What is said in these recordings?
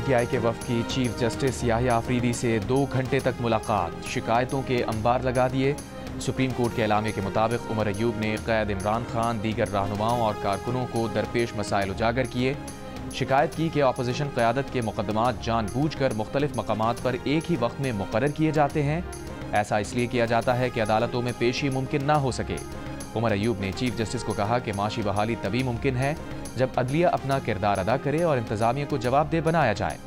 PTI के वफ्द की chief justice Yahya Afridi से 2 घंटे तक मुलाकात, शिकायतों के अंबार लगा दिए। सुप्रीम कोर्ट के एलामे के मुताबिक उमर अयूब ने क़ैद इमरान खान, दीगर रहनुमाओं और कारकुनों को दरपेश मसाइल उजागर किए। शिकायत की कि अपोजिशन क़यादत के मुकदमात जानबूझकर मुख्तलिफ मकामात पर एक ही वक्त में मुकर्रर किए जाते हैं। ऐसा इसलिए किया जाता है कि अदालतों में पेशी मुमकिन ना हो सके। उमर अयूब ने चीफ जस्टिस को कहा कि माशी बहाली तभी मुमकिन है जब अदलिया अपना किरदार अदा करे और इंतजामिया को जवाबदेह बनाया जाए।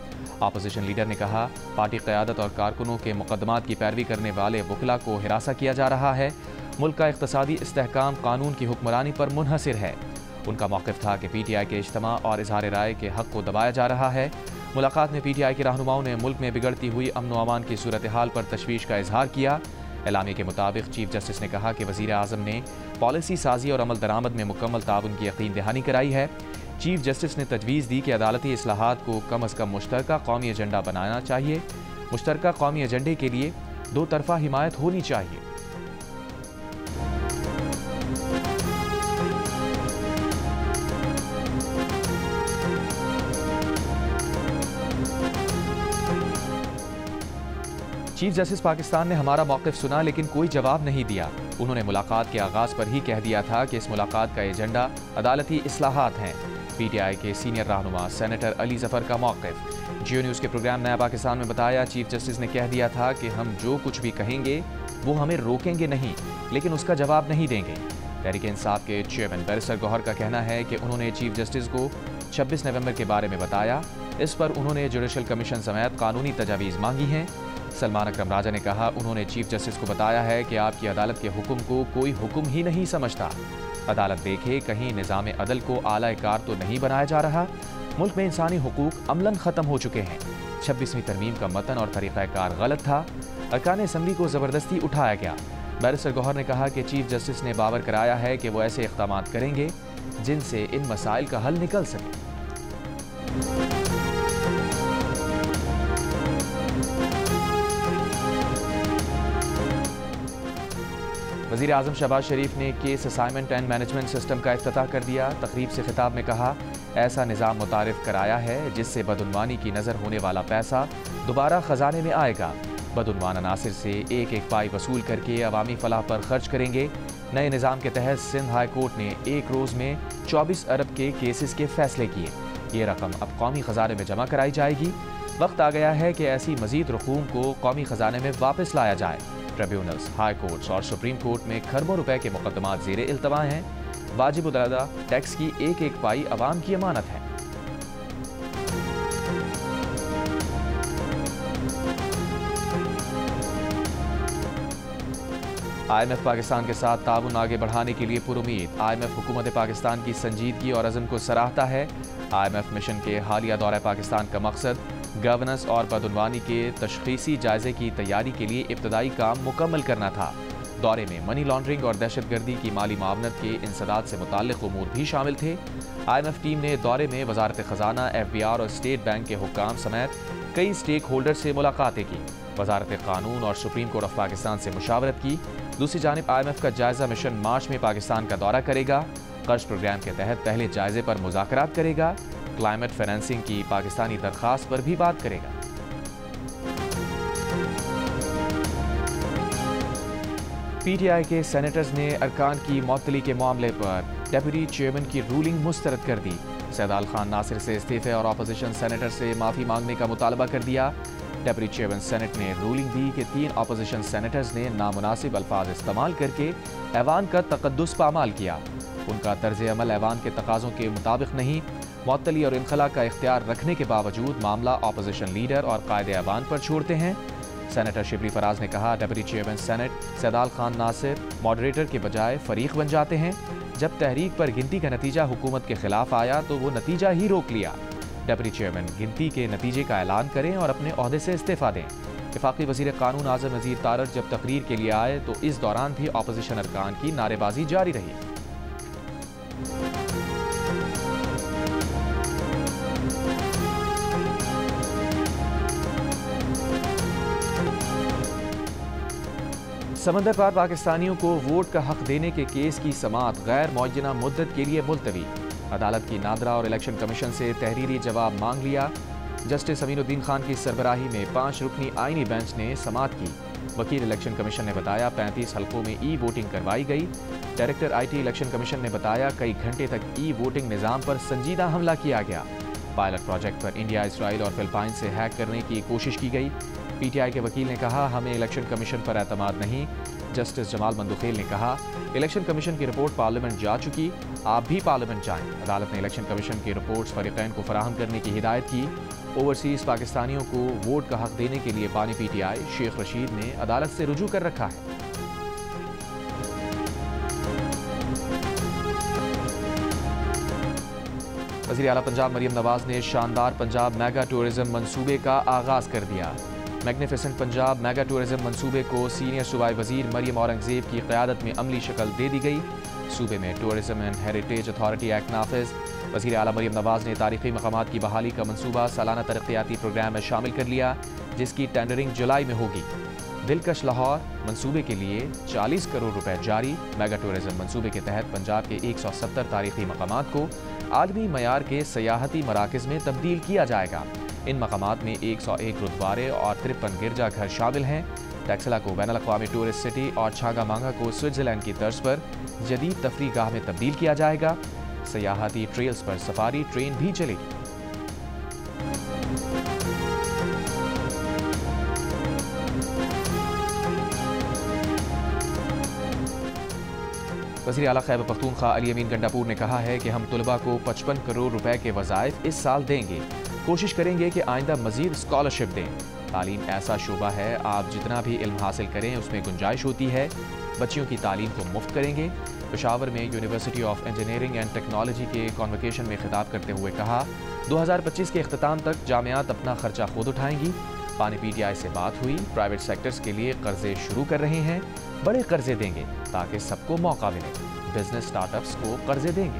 अपोजिशन लीडर ने कहा, पार्टी क़यादत और कारकुनों के मुकदमात की पैरवी करने वाले वकला को हिरासा किया जा रहा है। मुल्क का इक़्तिसादी इस्तेहकाम कानून की हुक्मरानी पर मुनहसिर है। उनका मौक़िफ़ था कि पीटीआई के इज्तिमा और इजहार राय के हक़ को दबाया जा रहा है। मुलाकात में पीटीआई के रहनुमाओं ने मुल्क में बिगड़ती हुई अमन व अमान की सूरत हाल पर तशवीश का इजहार किया। एलामी के मुताबिक चीफ जस्टिस ने कहा कि वज़ीर आज़म ने पॉलिसी साजी और अमल दरामद में मुकम्मल ताउन की यकीन दहानी कराई है। चीफ जस्टिस ने तजवीज़ दी कि अदालती इस्लाहात को कम अज़ कम मुश्तरका कौमी एजेंडा बनाना चाहिए। मुश्तरका कौमी एजेंडे के लिए दो तरफ़ा हिमायत होनी चाहिए। चीफ जस्टिस पाकिस्तान ने हमारा मौक़िफ़ सुना लेकिन कोई जवाब नहीं दिया। उन्होंने मुलाकात के आगाज़ पर ही कह दिया था कि इस मुलाकात का एजेंडा अदालती इस्लाहात हैं। पीटीआई के सीनियर रहनुमा सेनेटर अली ज़फ़र का मौक़िफ़ जियो न्यूज़ के प्रोग्राम नया पाकिस्तान में बताया, चीफ जस्टिस ने कह दिया था कि हम जो कुछ भी कहेंगे वो हमें रोकेंगे नहीं, लेकिन उसका जवाब नहीं देंगे। तहरीक इंसाफ के चेयरमैन बैरिस्टर गौहर का कहना है कि उन्होंने चीफ जस्टिस को 26 नवंबर के बारे में बताया। इस पर उन्होंने जुडिशल कमीशन समेत कानूनी तजावीज़ मांगी हैं। सलमान अकरम राजा ने कहा, उन्होंने चीफ जस्टिस को बताया है कि आपकी अदालत के हुक्म को कोई हुक्म ही नहीं समझता। अदालत देखे कहीं निज़ाम अदल को आला कार तो नहीं बनाया जा रहा। मुल्क में इंसानी हुकूक अमलन ख़त्म हो चुके हैं। 26वीं तरमीम का मतन और तरीक़ाकार गलत था। अरकान असम्बली को ज़बरदस्ती उठाया गया। बैरिस्टर गौहर ने कहा कि चीफ जस्टिस ने बावर कराया है कि वो ऐसे इक़दाम करेंगे जिनसे इन मसाइल का हल निकल सके। वज़ीर आज़म शहबाज शरीफ ने case assignment and management system का इफ्तिताह कर दिया। तकरीब से खिताब में कहा, ऐसा निज़ाम मुतारिफ कराया है जिससे बदउनवानी की नज़र होने वाला पैसा दोबारा ख़जाने में आएगा। बदउनवान अनासिर से एक एक पाई वसूल करके अवामी फलाह पर खर्च करेंगे। नए निज़ाम के तहत सिंध हाई कोर्ट ने एक रोज़ में 24 अरब के केसेस के फैसले किए। ये रकम अब कौमी ख़जाने में जमा कराई जाएगी। वक्त आ गया है कि ऐसी मज़ीद रकूम को कौमी ख़जाने में वापस लाया जाए। ट्रिब्यूनल्स, हाई कोर्ट्स और सुप्रीम कोर्ट में खरबों रुपए के मुकदमात ज़ेरे इल्तवा हैं। वाजिब उल-अदा टैक्स की एक एक पाई अवाम की अमानत है। IMF पाकिस्तान के साथ ताउन आगे बढ़ाने के लिए पुरुमीद। IMF हुकूमत पाकिस्तान की संजीदगी और अज़म को सराहता है। IMF मिशन के हालिया दौरा पाकिस्तान का मकसद गवर्नेंस और बदउनवानी के तशख़ीसी जायजे की तैयारी के लिए इब्तदाई काम मुकम्मल करना था। दौरे में मनी लॉन्ड्रिंग और दहशतगर्दी की माली मावनत के इंसदाद से मुताल्लिक़ उमूर भी शामिल थे। IMF टीम ने दौरे में वज़ारत ख़जाना, FBR और स्टेट बैंक के हुक्काम समेत कई स्टेक होल्डर से मुलाकातें की। वज़ारत कानून और सुप्रीम कोर्ट ऑफ पाकिस्तान से मुशावरत की। दूसरी जानिब IMF का जायज़ा मिशन मार्च में पाकिस्तान का दौरा करेगा। कर्ज प्रोग्राम के तहत पहले जायजे पर मुज़ाकरात करेगा। क्लाइमेट फाइनेंसिंग की पाकिस्तानी दरख्वास्त पर भी बात करेगा। पीटीआई के सेनेटर्स ने अरकान की मअतली के मामले पर डेप्यूटी चेयरमैन की रूलिंग मुस्तरद कर दी। सैदाल खान नासिर से इस्तीफे और अपोजिशन सेनेटर से माफ़ी मांगने का मुतालबा कर दिया। डेप्यूटी चेयरमैन सेनेट ने रूलिंग दी कि 3 अपोजिशन सेनेटर्स ने नामुनासिब अल्फाज इस्तेमाल करके ऐवान का तकद्दुस पामाल किया। उनका तर्ज अमल ऐवान के तकाज़ों के मुताबिक नहीं। मुअत्तली और इनखला का इख्तियार रखने के बावजूद मामला अपोजिशन लीडर और कायदे ऐवान पर छोड़ते हैं। सेनेटर शिबली फराज ने कहा, deputy chairman senate Saidal Khan Nasir moderator के बजाय फरीक बन जाते हैं। जब तहरीक पर गिनती का नतीजा हुकूमत के खिलाफ आया तो वो नतीजा ही रोक लिया। डेप्यूटी चेयरमैन गिनती के नतीजे का ऐलान करें और अपने ओहदे से इस्तीफा दें। वफाकी वज़ीर कानून आज़म नज़ीर तारड़ जब तकरीर के लिए आए तो इस दौरान भी अपोजिशन अरकान की नारेबाजी जारी रही। समंदर पार पाकिस्तानियों को वोट का हक देने के केस की समाअत गैर मुअज्जना मुद्दत के लिए मुलतवी। अदालत की नादरा और इलेक्शन कमीशन से तहरीरी जवाब मांग लिया। जस्टिस अमीनुद्दीन खान की सरबराही में 5 रुकनी आईनी बेंच ने समाअत की। वकील इलेक्शन कमीशन ने बताया 35 हल्कों में ई वोटिंग करवाई गई। डायरेक्टर IT इलेक्शन कमीशन ने बताया कई घंटे तक ई वोटिंग निज़ाम पर संजीदा हमला किया गया। पायलट प्रोजेक्ट पर इंडिया, इसराइल और फिलिपाइन से हैक करने की कोशिश की गई। PTI के वकील ने कहा हमें इलेक्शन कमीशन पर एतमाद नहीं। जस्टिस जमाल मंदुखेल ने कहा इलेक्शन कमीशन की रिपोर्ट पार्लियामेंट जा चुकी, आप भी पार्लियामेंट जाएं। अदालत ने इलेक्शन कमीशन की रिपोर्ट्स फरीकैन को फराहम करने की हिदायत की। ओवरसीज पाकिस्तानियों को वोट का हक देने के लिए बानी PTI शेख रशीद ने अदालत से रुजू कर रखा है। वज़ीर आला पंजाब मरियम नवाज ने शानदार पंजाब मेगा टूरिज्म मंसूबे का आगाज कर दिया। मैग्निफिसेंट पंजाब मेगा टूरिज्म मंसूबे को सीनियर सूबाई वजीर मरियम औरंगजेब की क़यादत में अमली शक्ल दे दी गई। सूबे में tourism and heritage authority act नाफिज। वज़ीर आला मरियम नवाज ने तारीखी मकामात की बहाली का मंसूबा सालाना तरक्याती प्रोग्राम में शामिल कर लिया, जिसकी टेंडरिंग जुलाई में होगी। दिलकश लाहौर मंसूबे के लिए 40 करोड़ रुपए जारी। मेगा टूरिज्म मंसूबे के तहत पंजाब के 170 तारीखी मकामात को आलमी मयार के सयाहती मराकज़ में तब्दील किया जाएगा। इन मकामात में 101 गुरुद्वारे और 53 गिरजाघर शामिल हैं। टैक्सला को बैनुल अक़वामी टूरिस्ट सिटी और छागा मांगा को स्विट्ज़रलैंड की तर्ज पर जदीद तफरीह गाह में तब्दील किया जाएगा। सयाहती ट्रेल्स पर सफारी ट्रेन भी चलेगी। वज़ीर आला खैबर पख्तूनख्वा अली अमीन गंडापुर ने कहा है कि हम तुलबा को 55 करोड़ रुपए के वज़ाइफ इस साल देंगे। कोशिश करेंगे कि आइंदा मज़ीद स्कॉलरशिप दें। तालीम ऐसा शोबा है, आप जितना भी इल्म हासिल करें उसमें गुंजाइश होती है। बच्चियों की तालीम को मुफ्त करेंगे। पेशावर में university of engineering and technology के कॉन्वोकेशन में खिताब करते हुए कहा 2025 के अख्ताम तक जामियात अपना खर्चा खुद उठाएंगी। बानी PTI से बात हुई, प्राइवेट सेक्टर्स के लिए कर्जे शुरू कर रहे हैं। बड़े कर्जे देंगे ताकि सबको मौका मिले। बिजनेस स्टार्टअप्स को कर्जे देंगे।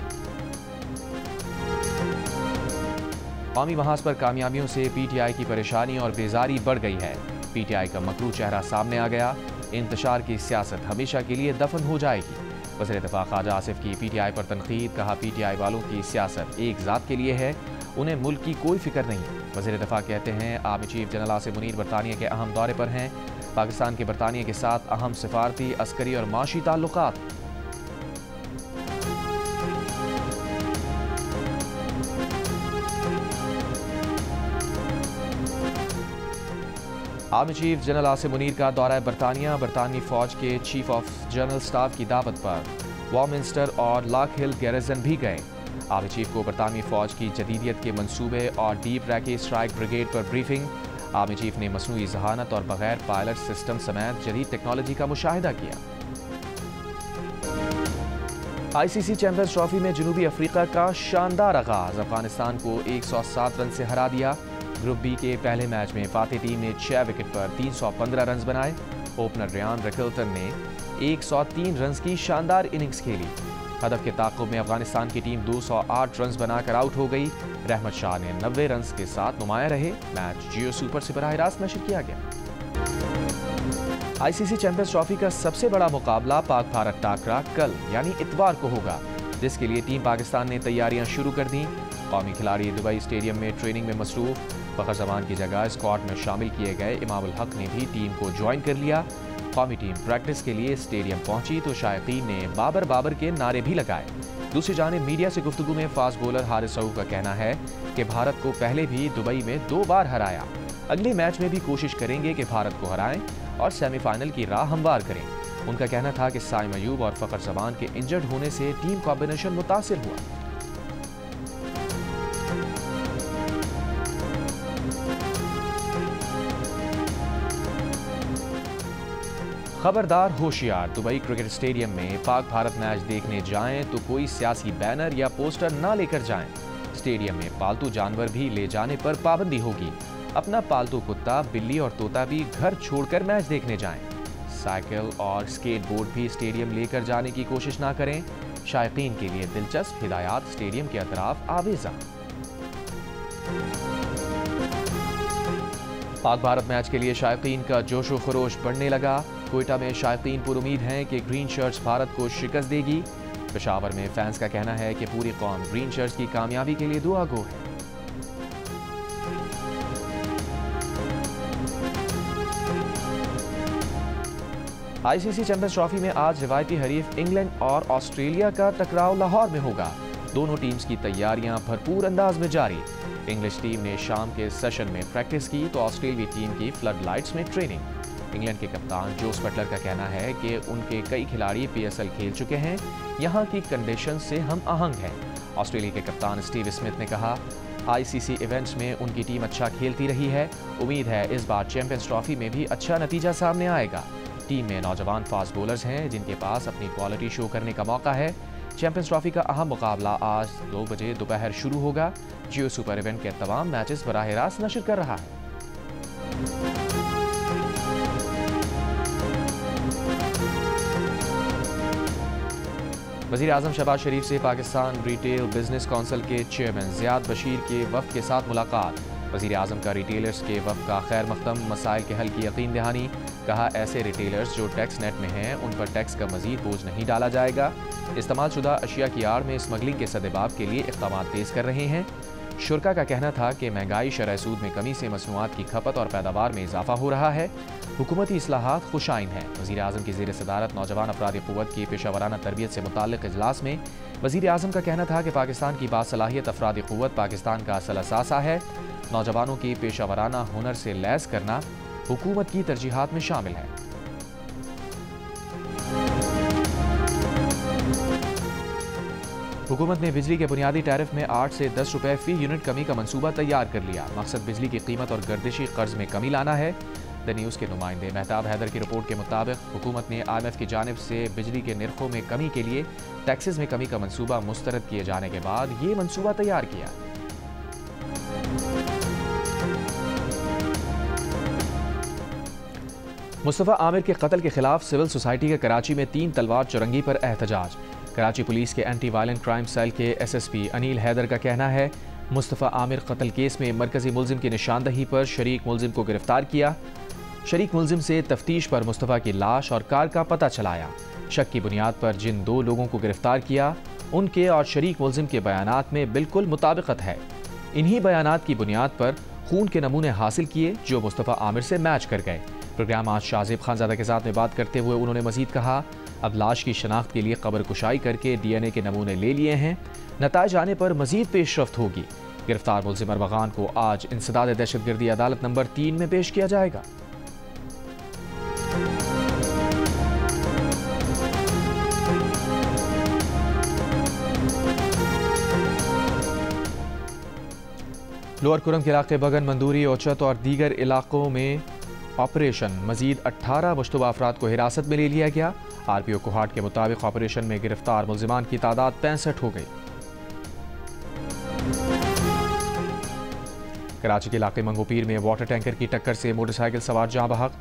कौमी महाज पर कामयाबियों से PTI की परेशानी और बेजारी बढ़ गई है। PTI का मकरू चेहरा सामने आ गया। इंतशार की सियासत हमेशा के लिए दफन हो जाएगी। वज़ीर दिफा ख्वाजा आसिफ की PTI पर तनकीद, कहा PTI वालों की सियासत एक ज़ात के लिए है, उन्हें मुल्क की कोई फिक्र नहीं। वज़ीर दिफा कहते हैं army chief general Asif Munir बरतानिया के अहम दौरे पर हैं। पाकिस्तान के बरतानिया के साथ अहम सिफारती, अस्करी और माशी ताल्लुकात। Army chief general Asif Munir का दौरा बरतानिया। बरतानी फौज के चीफ ऑफ जनरल स्टाफ की दावत पर वॉरमिंस्टर और लॉक हिल गैरिसन भी गए। आर्मी चीफ को बरतानवी फौज की जदीदियत के मंसूबे और डीप रैकी स्ट्राइक ब्रिगेड पर ब्रीफिंग। आर्मी चीफ ने मसनूई जहानत और बगैर पायलट सिस्टम समेत जदीद टेक्नोलॉजी का मुशाहिदा किया। ICC चैंपियंस ट्रॉफी में जनूबी अफ्रीका का शानदार आगाज, अफगानिस्तान को 107 रन से हरा दिया। ग्रुप बी के पहले मैच में फातेह टीम ने 6 विकेट पर 315 रन बनाए। ओपनर रियान रिकल्टन ने 103 रन की शानदार इनिंग्स खेली। हदफ के ताक़ुब में अफगानिस्तान की टीम 208 रन बनाकर आउट हो गई। रहमत शाह ने 90 रन के साथ नुमाया रहे। मैच जियो सुपर से बराह रास्त नशर किया गया। ICC चैंपियंस ट्रॉफी का सबसे बड़ा मुकाबला पाक भारत टाकरा कल यानी इतवार को होगा, जिसके लिए टीम पाकिस्तान ने तैयारियां शुरू कर दी। कौमी खिलाड़ी दुबई स्टेडियम में ट्रेनिंग में मसरूफ। फखर जमान की जगह स्क्वाड में शामिल किए गए इमामुल हक ने भी टीम को ज्वाइन कर लिया। कौमी टीम प्रैक्टिस के लिए स्टेडियम पहुंची तो शायकीन ने बाबर बाबर के नारे भी लगाए। दूसरी जानिब मीडिया से गुफ्तगू में फास्ट बॉलर हारिस रऊफ का कहना है कि भारत को पहले भी दुबई में 2 बार हराया। अगले मैच में भी कोशिश करेंगे कि भारत को हराएं और सेमीफाइनल की राह हमवार करें। उनका कहना था कि साइम अयूब और फखर जमान के इंजर्ड होने से टीम कॉम्बिनेशन मुतासिर हुआ। खबरदार होशियार, दुबई क्रिकेट स्टेडियम में पाक भारत मैच देखने जाएं तो कोई सियासी बैनर या पोस्टर ना लेकर जाएं। स्टेडियम में पालतू जानवर भी ले जाने पर पाबंदी होगी। अपना पालतू कुत्ता, बिल्ली और तोता भी घर छोड़कर मैच देखने जाएं। साइकिल और स्केट बोर्ड भी स्टेडियम लेकर जाने की कोशिश ना करें। शायकीन के लिए दिलचस्प हिदायत स्टेडियम के अतराफ आवेजा। पाक भारत मैच के लिए शायकीन का जोशो खरोश बढ़ने लगा। कोयटा में शायकीन पुरुमीद हैं कि ग्रीन शर्ट्स भारत को शिकस्त देगी। पेशावर में फैंस का कहना है कि पूरी कौम ग्रीन शर्ट्स की कामयाबी के लिए दुआ गो है। आईसीसी चैंपियंस ट्रॉफी में आज रिवायती हरीफ इंग्लैंड और ऑस्ट्रेलिया का टकराव लाहौर में होगा। दोनों टीम्स की तैयारियां भरपूर अंदाज में जारी। इंग्लिश टीम ने शाम के सेशन में प्रैक्टिस की तो ऑस्ट्रेलियाई टीम की फ्लड लाइट्स में ट्रेनिंग। इंग्लैंड के कप्तान जोस बटलर का कहना है कि उनके कई खिलाड़ी पीएसएल खेल चुके हैं, यहाँ की कंडीशन से हम आहंग हैं। ऑस्ट्रेलिया के कप्तान स्टीव स्मिथ ने कहा, आईसीसी इवेंट्स में उनकी टीम अच्छा खेलती रही है। उम्मीद है इस बार चैंपियंस ट्रॉफी में भी अच्छा नतीजा सामने आएगा। टीम में नौजवान फास्ट बॉलर्स हैं जिनके पास अपनी क्वालिटी शो करने का मौका है। चैंपियंस ट्रॉफी का अहम मुकाबला आज 2 बजे दोपहर शुरू होगा। जियो सुपर इवेंट के तमाम मैचेस बराह रास्त नशर कर रहा है। वज़ीर आज़म शहबाज शरीफ से पाकिस्तान रिटेल बिजनेस काउंसिल के चेयरमैन ज़ियाद बशीर के वफ़द के साथ मुलाकात। वज़ीर आज़म का रिटेलर्स के वफ़द का खैर मक़दम, मसाइल के हल की यकीन दहानी। कहा, ऐसे रिटेलर्स जो टैक्स नेट में हैं उन पर टैक्स का मज़ीद बोझ नहीं डाला जाएगा। इस्तेमाल शुदा अशिया की आड़ में स्मगलिंग के सदेबाब के लिए इक़दाम तेज़ कर रहे हैं। शुरा का कहना था कि महंगाई, शरह सूद में कमी से मसनूआत की खपत और पैदावार में इजाफा हो रहा है। हुकूमती इस्लाहात खुशाइन हैं। वज़ीर आज़म की ज़ेर सदारत नौजवान अफराद क़ुव्वत की पेशावराना तरबियत से मुताल्लिक़ इजलास में वज़ीर आज़म का कहना था कि पाकिस्तान की बासलाहियत अफराद क़ुव्वत पाकिस्तान का असल असासा है। नौजवानों की पेशावराना हुनर से लैस करना हुकूमत की तरजीहात में शामिल है। हुकूमत ने बिजली के बुनियादी टैरिफ में 8 से 10 रुपए फी यूनिट कमी का मंसूबा तैयार कर लिया। मकसद बिजली की कीमत और गर्दिशी कर्ज में कमी लाना है। द न्यूज़ के नुमाइंदे मेहताब हैदर की रिपोर्ट के मुताबिक हुकूमत ने IMF की जानिब से बिजली के निर्खों में कमी के लिए टैक्सेस में कमी का मंसूबा मुस्तरद किए जाने के बाद ये मंसूबा तैयार किया। मुस्तफ़ा आमिर के कत्ल के खिलाफ सिविल सोसाइटी के कराची में 3 तलवार चुरंगी पर एहतजाज। कराची पुलिस के एंटी वायलेंट क्राइम सेल के SSP अनिल हैदर का कहना है, मुस्तफ़ा आमिर कत्ल केस में मरकजी मुलजिम की निशानदही पर शरीक मुलजिम को गिरफ्तार किया। शरीक मुलजिम से तफ्तीश पर मुस्तफ़ा की लाश और कार का पता चलाया। शक की बुनियाद पर जिन 2 लोगों को गिरफ्तार किया उनके और शरीक मुलजिम के बयानात में बिल्कुल मुताबिकत है। इन्हीं बयानात की बुनियाद पर खून के नमूने हासिल किए जो मुस्तफ़ा आमिर से मैच कर गए। प्रोग्राम आज शाहजेब खानज़ादा के साथ में बात करते हुए उन्होंने मजीद कहा, अब लाश की शनाख्त के लिए कब्र कुशाई करके DNA के नमूने ले लिए हैं। नताइज आने पर मजीद पेशरफ्त होगी। गिरफ्तार मुलजिम अरबगान को आज इंसदाद दहशतगर्दी अदालत नंबर 3 में पेश किया जाएगा। लोअर कुरम के इलाके बगन, मंदूरी, ओचत और दीगर इलाकों में ऑपरेशन। मजीद 18 मुश्तबा अफराद को हिरासत में ले लिया गया। RPO कोहाट के मुताबिक ऑपरेशन में गिरफ्तार मुलजिमान की तादाद 65 हो गई। कराची के इलाके मंगोपीर में वाटर टैंकर की टक्कर से मोटरसाइकिल सवार जाँ बहक,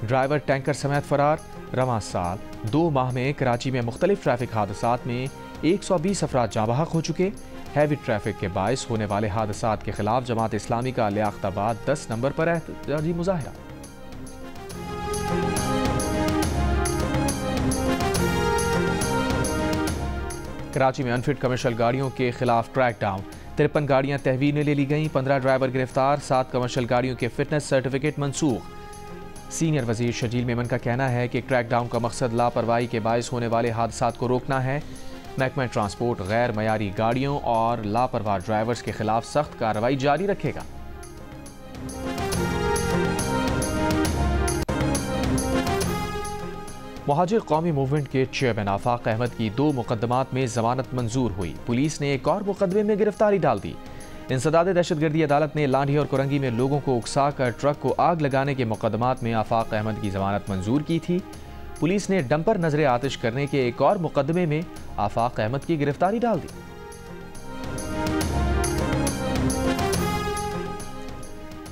ड्राइवर टैंकर समेत फरार। रवां साल 2 माह में कराची में मुख्तलिफ ट्रैफिक हादसात में 120 अफराद जाँ बहक हो चुके। हैवी ट्रैफिक के बायस होने वाले हादसात के खिलाफ जमात इस्लामी का लियाकताबाद 10 नंबर पर एहतजाजी मुजाहिरा। कराची में अनफिट कमर्शियल गाड़ियों के खिलाफ क्रैकडाउन। 53 गाड़ियां तहवील में ले ली गईं, 15 ड्राइवर गिरफ्तार, 7 कमर्शियल गाड़ियों के फिटनेस सर्टिफिकेट मनसूख। सीनियर वजीर शजील मेमन का कहना है कि क्रैकडाउन का मकसद लापरवाही के बायस होने वाले हादसात को रोकना है। महकमा ट्रांसपोर्ट गैर मयारी गाड़ियों और लापरवाह ड्राइवर्स के खिलाफ सख्त कार्रवाई जारी रखेगा। मुहाजिर कौमी मूवमेंट के चेयरमैन आफाक अहमद की 2 मुकदमात में जमानत मंजूर हुई। पुलिस ने एक और मुकदमे में गिरफ्तारी डाल दी। इंसदाद दहशतगर्दी अदालत ने लांढी और कुरंगी में लोगों को उकसा कर ट्रक को आग लगाने के मुकदमात में आफाक अहमद की जमानत मंजूर की थी। पुलिस ने डंपर नजर आतिश करने के एक और मुकदमे में आफाक अहमद की गिरफ्तारी डाल दी।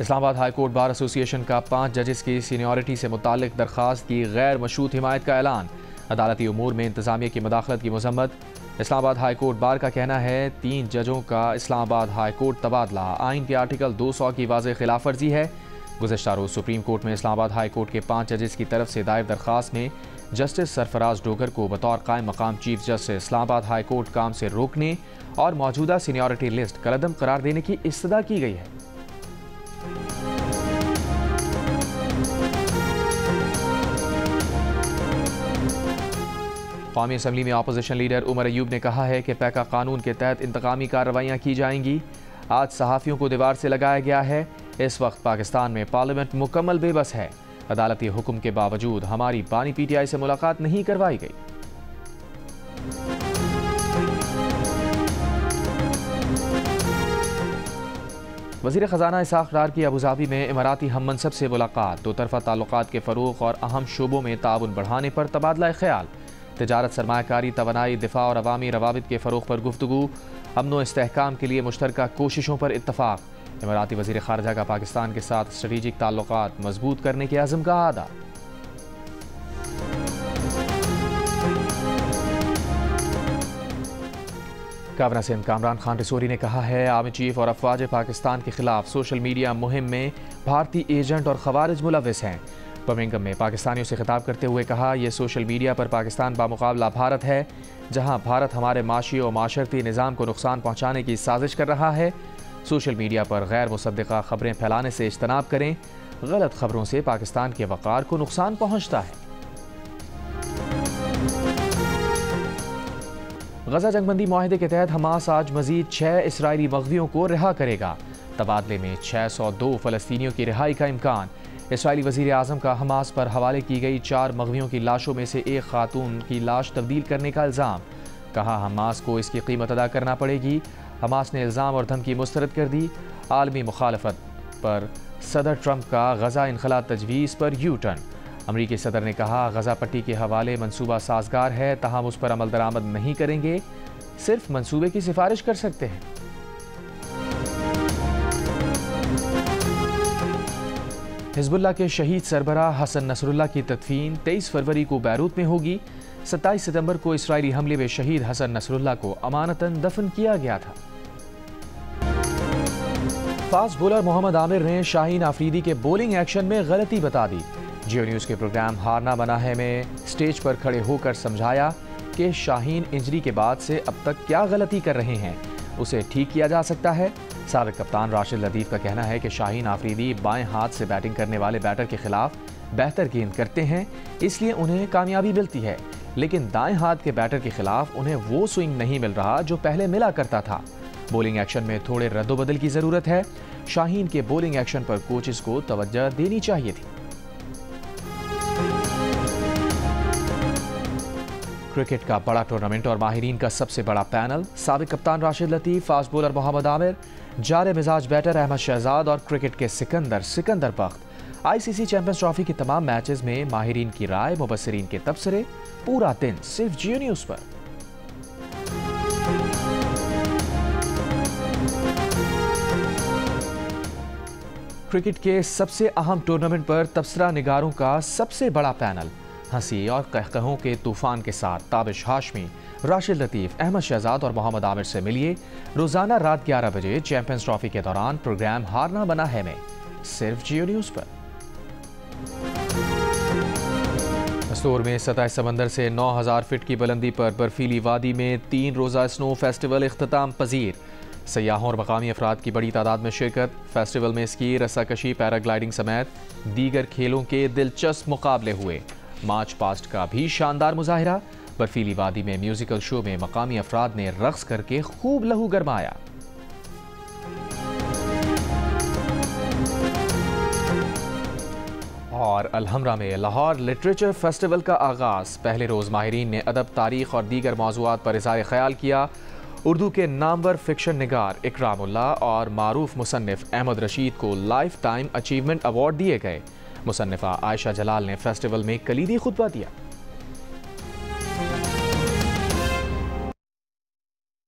Islamabad high court bar association का 5 जजेस की सीनियरिटी से मुताल्लिक दरख्वास्त की गैर मशरूत हिमायत का ऐलान। अदालती उमूर में इंतजामिया की मदाखलत की मजम्मत। इस्लामाबाद हाई कोर्ट बार का कहना है 3 जजों का इस्लामाबाद हाई कोर्ट तबादला आइन के आर्टिकल 200 की वाज़ेह खिलाफ वर्जी है। गुज़श्ता रोज़ सुप्रीम कोर्ट में इस्लामाबाद हाई कोर्ट के 5 जजेस की तरफ से दायर दरख्वास्त में जस्टिस सरफराज डोगर को बतौर कायम मकाम chief justice Islamabad high court काम से रोकने और मौजूदा सीनियरिटी लिस्ट कलअदम करार देने की इस्तदा की गई है। कौमी असम्बली में अपोजिशन लीडर उमर अयूब ने कहा है कि पैका कानून के तहत इंतकामी कार्रवाइयाँ की जाएंगी। आज सहाफ़ियों को दीवार से लगाया गया है। इस वक्त पाकिस्तान में पार्लियामेंट मुकम्मल बेबस है। अदालती हुक्म के बावजूद हमारी बानी PTI से मुलाकात नहीं करवाई गई। वज़ीर ख़जाना इसाक़ डार की अबूधाबी में इमाराती हम मनसब से मुलाकात। दो तरफ़ा ताल्लुक़ात के फ़रोग़ और अहम शोबों में ताउन बढ़ाने पर तबादला ख्याल। तिजारत, सरमायाकारी, तवानाई, दिफा और अवामी रवाबित के फ़रोग़ पर गुफ्तगू। अमन व इस्तेहकाम के लिए मुश्तरका कोशिशों पर इत्तफ़ाक़। इमाराती वज़ीर ख़ारजा का पाकिस्तान के साथ स्ट्रेटेजिक ताल्लुक़ात मजबूत करने के अज़्म का आदा। गवर्नर सिंध कामरान खान रिसोरी ने कहा है, आर्मी चीफ और अफवाज पाकिस्तान के खिलाफ सोशल मीडिया मुहिम में भारतीय एजेंट और खवारिज मुलविस हैं। बर्मिंघम में पाकिस्तानियों से खिताब करते हुए कहा, यह सोशल मीडिया पर पाकिस्तान बामुकाबला भारत है, जहां भारत हमारे माशी और माशरती निज़ाम को नुकसान पहुँचाने की साजिश कर रहा है। सोशल मीडिया पर गैर मुसद्दिक़ा खबरें फैलाने से इज्तनाब करें। गलत खबरों से पाकिस्तान के वक़ार को नुकसान पहुँचता है। गजा जंगबंदी मुआहदे के तहत हमास आज मजीद 6 इसराइली मग़वियों को रिहा करेगा। तबादले में 602 फ़लस्तीनियों की रिहाई का इम्कान। इसराइली वज़ीर आज़म का हमास पर हवाले की गई 4 मग़वियों की लाशों में से एक खातून की लाश तब्दील करने का इल्ज़ाम। कहा, हमास को इसकी कीमत अदा करना पड़ेगी। हमास ने इल्ज़ाम और धमकी मुस्तरद कर दी। आलमी मुखालफत पर सदर ट्रंप का गजा इनखला तजवीज़ पर यू टर्न। अमरीकी सदर ने कहा, गजा पट्टी के हवाले मंसूबा साजगार है, तहम उस पर अमल दरामद नहीं करेंगे, सिर्फ मंसूबे की सिफारिश कर सकते हैं। हिजबुल्लाह के शहीद सरबराह हसन नसरुल्लाह की तदफीन 23 फरवरी को बैरूत में होगी। 27 सितंबर को इसराइली हमले में शहीद हसन नसरुल्लाह को अमानतन दफन किया गया था। फास्ट बॉलर मोहम्मद आमिर ने शाहीन आफरीदी के बॉलिंग एक्शन में गलती बता दी। जियो न्यूज़ के प्रोग्राम हारना बना है में स्टेज पर खड़े होकर समझाया कि शाहीन इंजरी के बाद से अब तक क्या गलती कर रहे हैं, उसे ठीक किया जा सकता है। साबिक कप्तान राशिद लतीफ़ का कहना है कि शाहीन आफरीदी बाएं हाथ से बैटिंग करने वाले बैटर के खिलाफ बेहतर गेंद करते हैं, इसलिए उन्हें कामयाबी मिलती है, लेकिन दाएं हाथ के बैटर के खिलाफ उन्हें वो स्विंग नहीं मिल रहा जो पहले मिला करता था। बॉलिंग एक्शन में थोड़े रद्दोबदल की ज़रूरत है। शाहीन के बॉलिंग एक्शन पर कोचेस को तवज्जो देनी चाहिए थी। क्रिकेट का बड़ा टूर्नामेंट और माहिरीन का सबसे बड़ा पैनल। साबिक कप्तान राशिद लतीफ़, फास्ट बॉलर मोहम्मद आमिर, जारे मिजाज बैटर अहमद शहजाद और क्रिकेट के सिकंदर बख्त। ICC चैंपियंस ट्रॉफी के तमाम मैचेस में माहिरीन की राय, मुबस्सिरीन के तबसरे, पूरा दिन सिर्फ जियो न्यूज़ पर। क्रिकेट के सबसे अहम टूर्नामेंट पर तबसरा निगारों का सबसे बड़ा पैनल। हंसी और कहकहों के तूफान के साथ ताबिश हाशमी, राशिद लतीफ़, अहमद शहजाद और मोहम्मद आमिर से मिलिए रोजाना रात 11 बजे चैंपियंस ट्रॉफी के दौरान प्रोग्राम हारना बना है में, सिर्फ जियो न्यूज़ पर। मसूर में सतह समंदर से 9000 फीट की बुलंदी पर बर्फीली वादी में 3 रोज़ा स्नो फेस्टिवल इख्तिताम पजीर। सयाहों और मकामी अफराद की बड़ी तादाद में शिरकत। फेस्टिवल में स्की, रस्साकशी, पैराग्लाइडिंग समेत दीगर खेलों के दिलचस्प मुकाबले हुए। मार्च पास्ट का भी शानदार मुजाहिरा। बर्फीली वादी में म्यूजिकल शो में मकामी अफराद ने रक्स करके खूब लहू गरमाया। और अलहमरा में लाहौर लिटरेचर फेस्टिवल का आगाज। पहले रोज माहिरीन ने अदब, तारीख और दीगर मौज़ूआत पर इज़हार ख्याल किया। उर्दू के नामवर फिक्शन निगार इकरामुल्लाह और मारूफ मुसन्निफ अहमद रशीद को लाइफ टाइम अचीवमेंट अवार्ड दिए गए। मुसन्निफा आयशा जलाल ने फेस्टिवल में कलीदी खुतबा दिया।